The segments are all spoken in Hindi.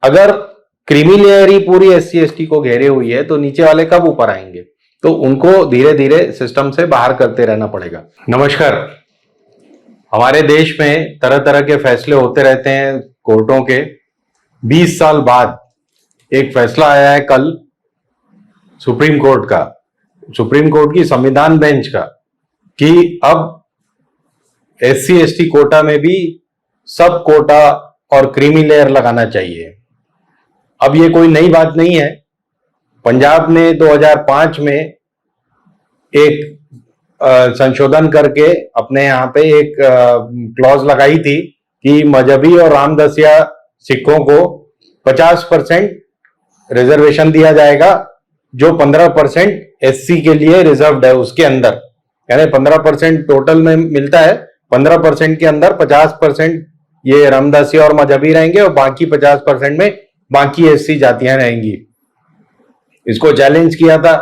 अगर क्रीमी लेयर ही पूरी एससी एसटी को घेरे हुई है तो नीचे वाले कब ऊपर आएंगे? तो उनको धीरे धीरे सिस्टम से बाहर करते रहना पड़ेगा। नमस्कार। हमारे देश में तरह तरह के फैसले होते रहते हैं कोर्टों के। 20 साल बाद एक फैसला आया है कल सुप्रीम कोर्ट का, सुप्रीम कोर्ट की संविधान बेंच का, कि अब एससी एसटी कोटा में भी सब कोटा और क्रीमी लेयर लगाना चाहिए। अब ये कोई नई बात नहीं है। पंजाब ने 2005 में एक संशोधन करके अपने यहाँ पे एक क्लॉज लगाई थी कि मजहबी और रामदसिया सिखों को 50% रिजर्वेशन दिया जाएगा, जो 15% एससी के लिए रिजर्व्ड है उसके अंदर। यानी 15% टोटल में मिलता है, 15% के अंदर 50% ये रामदासी और मजहबी रहेंगे और बाकी 50% में बाकी एससी जातियां रहेंगी। इसको चैलेंज किया था,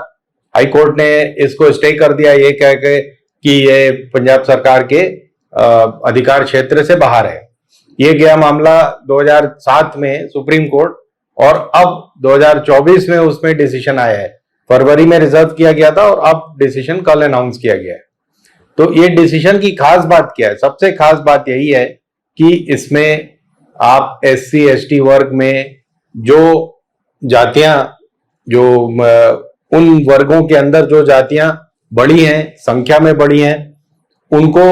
हाई कोर्ट ने इसको स्टे कर दिया ये कह के कि ये पंजाब सरकार के अधिकार क्षेत्र से बाहर है। ये गया मामला 2007 में सुप्रीम कोर्ट और अब 2024 में उसमें डिसीजन आया है। फरवरी में रिजर्व किया गया था और अब डिसीजन कल अनाउंस किया गया है। तो ये डिसीजन की खास बात क्या है? सबसे खास बात यही है कि इसमें आप एससी एसटी वर्ग में जो जातियां, जो उन वर्गों के अंदर जो जातियां बड़ी हैं, संख्या में बड़ी हैं, उनको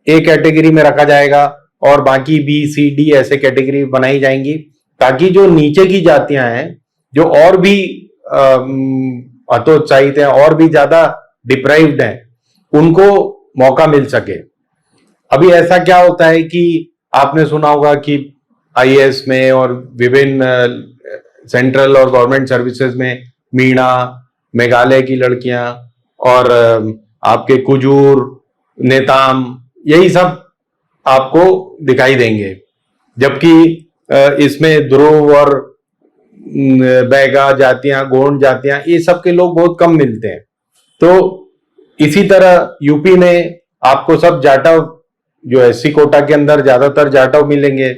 ए कैटेगरी में रखा जाएगा और बाकी बी सी डी ऐसे कैटेगरी बनाई जाएंगी, ताकि जो नीचे की जातियां हैं, जो और भी हतोत्साहित हैं, और भी ज्यादा डिप्राइव्ड हैं, उनको मौका मिल सके। अभी ऐसा क्या होता है कि आपने सुना होगा कि आईएएस में और विभिन्न सेंट्रल और गवर्नमेंट सर्विसेज में मीणा, मेघालय की लड़कियां और आपके कुजूर, नेताम, यही सब आपको दिखाई देंगे, जबकि इसमें ध्रुव और बैगा जातियां, गोंड जातियां, ये सब के लोग बहुत कम मिलते हैं। तो इसी तरह यूपी में आपको सब जाटव, जो एससी कोटा के अंदर ज्यादातर जाटव मिलेंगे,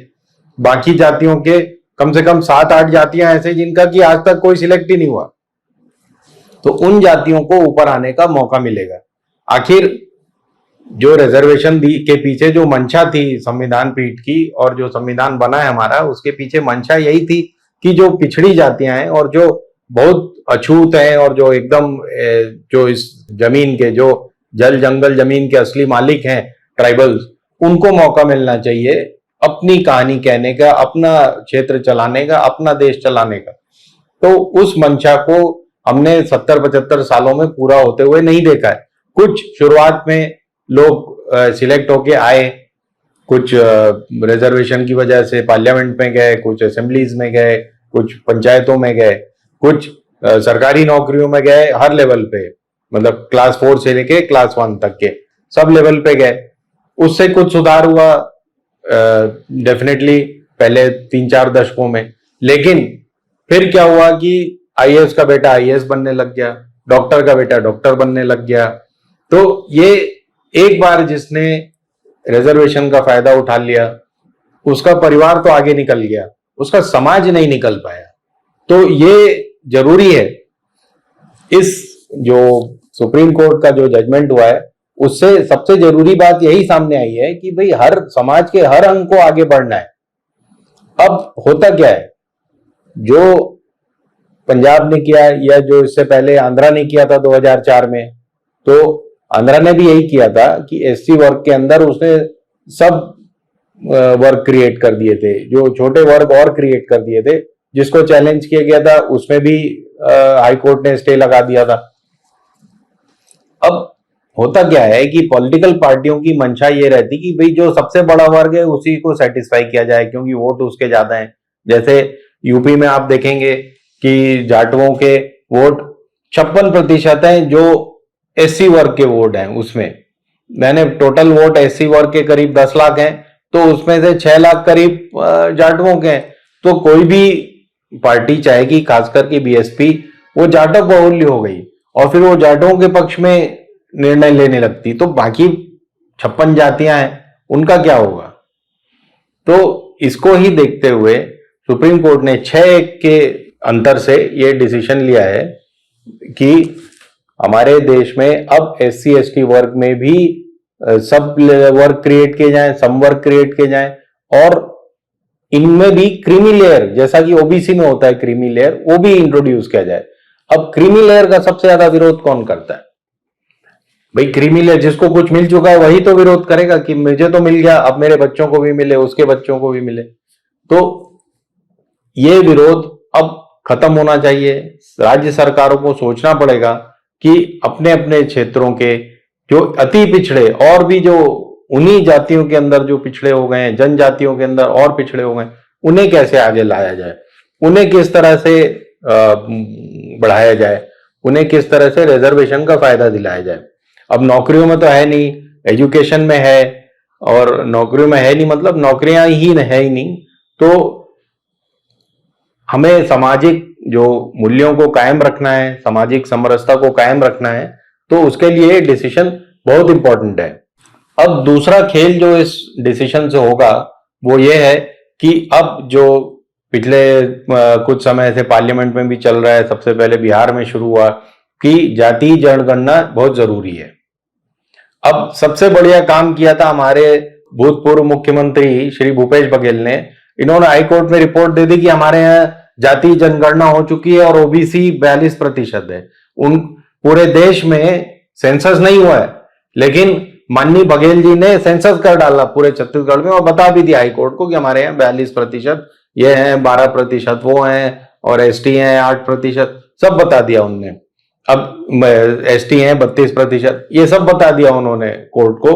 बाकी जातियों के कम से कम 7-8 जातियां ऐसे जिनका कि आज तक कोई सिलेक्ट ही नहीं हुआ, तो उन जातियों को ऊपर आने का मौका मिलेगा। आखिर जो रिजर्वेशन के पीछे जो मंशा थी संविधान पीठ की और जो संविधान बना है हमारा, उसके पीछे मंशा यही थी कि जो पिछड़ी जातियां हैं और जो बहुत अछूत हैं और जो एकदम जो इस जमीन के, जो जल जंगल जमीन के असली मालिक हैं, ट्राइबल्स, उनको मौका मिलना चाहिए अपनी कहानी कहने का, अपना क्षेत्र चलाने का, अपना देश चलाने का। तो उस मंशा को हमने 70-75 सालों में पूरा होते हुए नहीं देखा है। कुछ शुरुआत में लोग सिलेक्ट होके आए, कुछ रिजर्वेशन की वजह से पार्लियामेंट में गए, कुछ असेंबलीज में गए, कुछ पंचायतों में गए, कुछ सरकारी नौकरियों में गए, हर लेवल पे, मतलब क्लास 4 से लेके क्लास 1 तक के सब लेवल पे गए। उससे कुछ सुधार हुआ डेफिनेटली पहले 3-4 दशकों में, लेकिन फिर क्या हुआ कि आईएएस का बेटा आईएएस बनने लग गया, डॉक्टर का बेटा डॉक्टर बनने लग गया। तो ये एक बार जिसने रिजर्वेशन का फायदा उठा लिया, उसका परिवार तो आगे निकल गया, उसका समाज नहीं निकल पाया। तो ये जरूरी है। इस जो सुप्रीम कोर्ट का जो जजमेंट हुआ है, उससे सबसे जरूरी बात यही सामने आई है कि भाई हर समाज के हर अंग को आगे बढ़ना है। अब होता क्या है, जो पंजाब ने किया या जो इससे पहले आंध्रा ने किया था 2004 में, तो आंध्रा ने भी यही किया था कि एससी वर्ग के अंदर उसने सब वर्ग क्रिएट कर दिए थे, जो छोटे वर्ग और क्रिएट कर दिए थे, जिसको चैलेंज किया गया था, उसमें भी हाई कोर्ट ने स्टे लगा दिया था। अब होता क्या है कि पॉलिटिकल पार्टियों की मंशा ये रहती कि भाई जो सबसे बड़ा वर्ग है उसी को सेटिस्फाई किया जाए, क्योंकि वोट उसके ज्यादा हैं। जैसे यूपी में आप देखेंगे कि जाटवों के वोट 56% हैं, जो एससी वर्ग के वोट हैं उसमें। मैंने टोटल वोट एससी वर्ग के करीब 10 लाख हैं, तो उसमें से 6 लाख करीब जाटवों के हैं। तो कोई भी पार्टी चाहेगी, खास करके बीएसपी, वो जाटव बहुल्य हो गई और फिर वो जाटवों के पक्ष में निर्णय लेने लगती, तो बाकी 56 जातियां हैं, उनका क्या होगा? तो इसको ही देखते हुए सुप्रीम कोर्ट ने 6-1 के अंतर से ये डिसीजन लिया है कि हमारे देश में अब SC ST वर्ग में भी सब वर्ग क्रिएट किए जाएं, सम वर्ग क्रिएट किए जाएं, और इनमें भी क्रीमी लेयर, जैसा कि ओबीसी में होता है क्रीमी लेयर, वो भी इंट्रोड्यूस किया जाए। अब क्रीमी लेयर का सबसे ज्यादा विरोध कौन करता है? भाई क्रीमी लेयर, जिसको कुछ मिल चुका है वही तो विरोध करेगा कि मुझे तो मिल गया, अब मेरे बच्चों को भी मिले, उसके बच्चों को भी मिले। तो ये विरोध अब खत्म होना चाहिए। राज्य सरकारों को सोचना पड़ेगा कि अपने अपने क्षेत्रों के जो अति पिछड़े, और भी जो उन्हीं जातियों के अंदर जो पिछड़े हो गए हैं, जनजातियों के अंदर और पिछड़े हो गए, उन्हें कैसे आगे लाया जाए, उन्हें किस तरह से बढ़ाया जाए, उन्हें किस तरह से रिजर्वेशन का फायदा दिलाया जाए। अब नौकरियों में तो है नहीं, एजुकेशन में है, और नौकरियों में है नहीं मतलब नौकरियां ही है ही नहीं। तो हमें सामाजिक जो मूल्यों को कायम रखना है, सामाजिक समरसता को कायम रखना है, तो उसके लिए डिसीजन बहुत इंपॉर्टेंट है। अब दूसरा खेल जो इस डिसीजन से होगा वो ये है कि अब जो पिछले कुछ समय से पार्लियामेंट में भी चल रहा है, सबसे पहले बिहार में शुरू हुआ कि जाति जनगणना बहुत जरूरी है। अब सबसे बढ़िया काम किया था हमारे भूतपूर्व मुख्यमंत्री श्री भूपेश बघेल ने। इन्होंने हाईकोर्ट में रिपोर्ट दे दी कि हमारे यहाँ जाति जनगणना हो चुकी है और ओबीसी 42% है। उन पूरे देश में सेंसस नहीं हुआ है, लेकिन माननीय बघेल जी ने सेंसस कर डाला पूरे छत्तीसगढ़ में, और बता भी दिया हाईकोर्ट को कि हमारे यहाँ 42% ये हैं, 12% वो हैं, और एसटी हैं 8%, सब बता दिया उनने। अब एसटी हैं 32%, ये सब बता दिया उन्होंने कोर्ट को।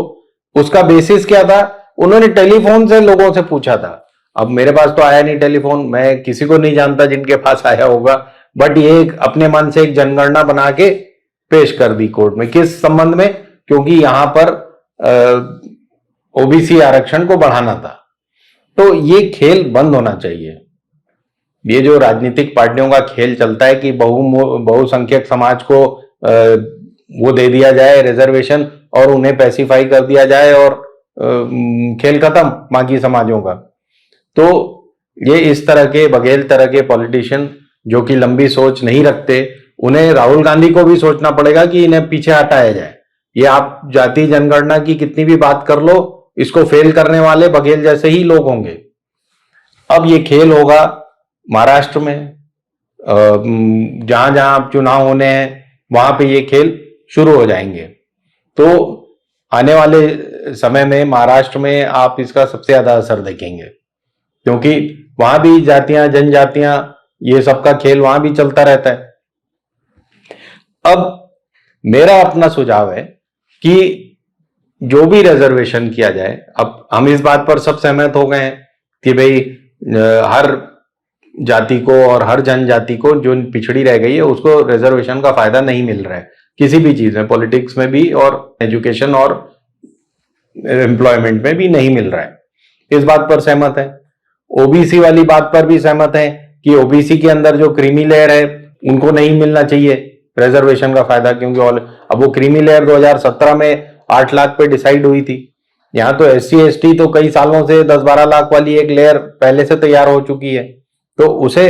उसका बेसिस क्या था? उन्होंने टेलीफोन से लोगों से पूछा था। अब मेरे पास तो आया नहीं टेलीफोन, मैं किसी को नहीं जानता जिनके पास आया होगा, बट ये अपने मन से एक जनगणना बना के पेश कर दी कोर्ट में। किस संबंध में? क्योंकि यहां पर ओबीसी आरक्षण को बढ़ाना था। तो ये खेल बंद होना चाहिए। ये जो राजनीतिक पार्टियों का खेल चलता है कि बहुसंख्यक समाज को वो दे दिया जाए रिजर्वेशन और उन्हें पैसिफाई कर दिया जाए और खेल खत्म बाकी समाजों का। तो ये इस तरह के बघेल तरह के पॉलिटिशियन जो कि लंबी सोच नहीं रखते, उन्हें राहुल गांधी को भी सोचना पड़ेगा कि इन्हें पीछे हटाया जाए। ये आप जाति जनगणना की कितनी भी बात कर लो, इसको फेल करने वाले बघेल जैसे ही लोग होंगे। अब ये खेल होगा महाराष्ट्र में, जहां जहां चुनाव होने हैं वहां पे ये खेल शुरू हो जाएंगे। तो आने वाले समय में महाराष्ट्र में आप इसका सबसे ज्यादा असर देखेंगे, क्योंकि वहां भी जातियां जनजातियां ये सबका खेल वहां भी चलता रहता है। अब मेरा अपना सुझाव है कि जो भी रिजर्वेशन किया जाए, अब हम इस बात पर सब सहमत हो गए हैं कि भाई हर जाति को और हर जनजाति को जो पिछड़ी रह गई है उसको रिजर्वेशन का फायदा नहीं मिल रहा है किसी भी चीज में, पॉलिटिक्स में भी और एजुकेशन और एम्प्लॉयमेंट में भी नहीं मिल रहा है। इस बात पर सहमत है। ओबीसी वाली बात पर भी सहमत है कि ओबीसी के अंदर जो क्रीमी लेयर है उनको नहीं मिलना चाहिए रिजर्वेशन का फायदा, क्योंकि अब वो क्रीमी लेयर 2017 में 8 लाख पे डिसाइड हुई थी। यहाँ तो SC ST तो कई सालों से 10-12 लाख वाली एक लेयर पहले से तैयार हो चुकी है, तो उसे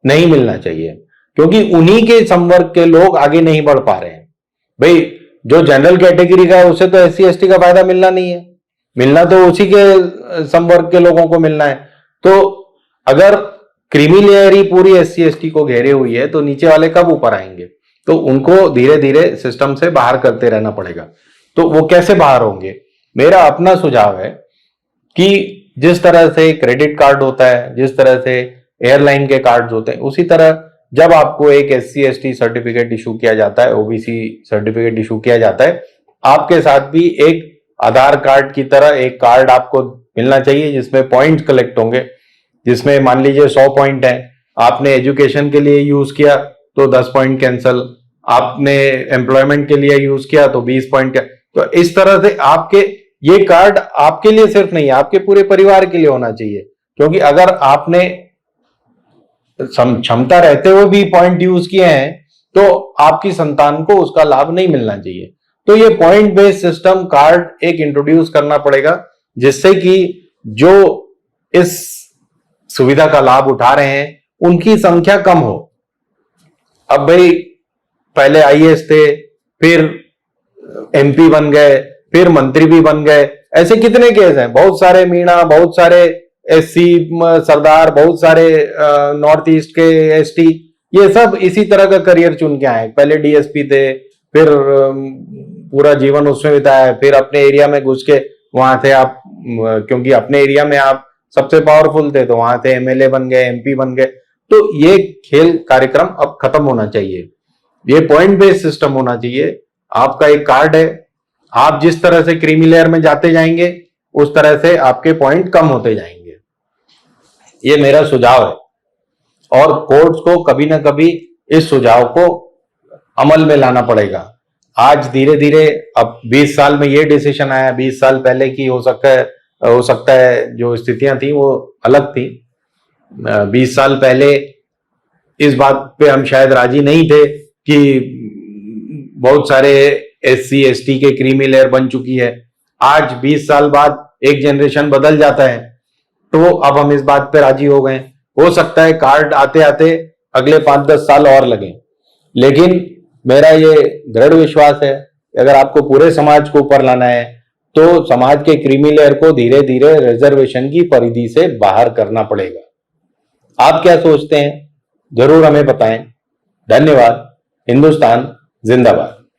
नहीं मिलना चाहिए, क्योंकि उन्हीं के संवर्ग के लोग आगे नहीं बढ़ पा रहे हैं। भाई जो जनरल कैटेगरी का है उसे तो SC ST का फायदा मिलना नहीं है, मिलना तो उसी के संवर्ग के लोगों को मिलना है। तो अगर क्रीमी लेयर ही पूरी SC ST को घेरे हुई है तो नीचे वाले कब ऊपर आएंगे? तो उनको धीरे धीरे सिस्टम से बाहर करते रहना पड़ेगा। तो वो कैसे बाहर होंगे? मेरा अपना सुझाव है कि जिस तरह से क्रेडिट कार्ड होता है, जिस तरह से एयरलाइन के कार्ड होते हैं, उसी तरह जब आपको एक SC ST सर्टिफिकेट इशू किया जाता है, OBC सर्टिफिकेट इशू किया जाता है, आपके साथ भी एक आधार कार्ड की तरह एक कार्ड आपको मिलना चाहिए जिसमें पॉइंट्स कलेक्ट होंगे, जिसमें मान लीजिए 100 पॉइंट है, आपने एजुकेशन के लिए यूज किया तो 10 पॉइंट कैंसल, आपने एम्प्लॉयमेंट के लिए यूज किया तो 20 पॉइंट। तो इस तरह से आपके ये कार्ड आपके लिए सिर्फ नहीं, आपके पूरे परिवार के लिए होना चाहिए, क्योंकि अगर आपने क्षमता रहते हुए भी पॉइंट यूज किए हैं तो आपकी संतान को उसका लाभ नहीं मिलना चाहिए। तो ये पॉइंट बेस्ड सिस्टम कार्ड एक इंट्रोड्यूस करना पड़ेगा, जिससे कि जो इस सुविधा का लाभ उठा रहे हैं उनकी संख्या कम हो। अब भाई पहले आईएएस थे, फिर एमपी बन गए, फिर मंत्री भी बन गए, ऐसे कितने केस हैं, बहुत सारे मीणा, बहुत सारे एससी सरदार, बहुत सारे नॉर्थ ईस्ट के एसटी, ये सब इसी तरह का करियर चुन के आए। पहले डीएसपी थे, फिर पूरा जीवन उसमें बिताया, फिर अपने एरिया में घुस के वहां थे आप, क्योंकि अपने एरिया में आप सबसे पावरफुल थे तो वहां थे, एमएलए बन गए, एमपी बन गए। तो ये खेल कार्यक्रम अब खत्म होना चाहिए, ये पॉइंट बेस्ड सिस्टम होना चाहिए। आपका एक कार्ड है, आप जिस तरह से क्रीमी लेयर में जाते जाएंगे उस तरह से आपके पॉइंट कम होते जाएंगे, ये मेरा सुझाव है। और कोर्ट्स को कभी ना कभी इस सुझाव को अमल में लाना पड़ेगा। आज धीरे धीरे, अब 20 साल में ये डिसीजन आया, 20 साल पहले की हो सकता है जो स्थितियां थी वो अलग थी। 20 साल पहले इस बात पे हम शायद राजी नहीं थे कि बहुत सारे एससी एसटी के क्रीमी लेयर बन चुकी है। आज 20 साल बाद एक जनरेशन बदल जाता है तो अब हम इस बात पे राजी हो गए। हो सकता है कार्ड आते आते अगले 5-10 साल और लगे, लेकिन मेरा ये दृढ़ विश्वास है अगर आपको पूरे समाज को ऊपर लाना है तो समाज के क्रीमी लेयर को धीरे धीरे रिजर्वेशन की परिधि से बाहर करना पड़ेगा। आप क्या सोचते हैं, जरूर हमें बताएं। धन्यवाद। हिंदुस्तान जिंदाबाद।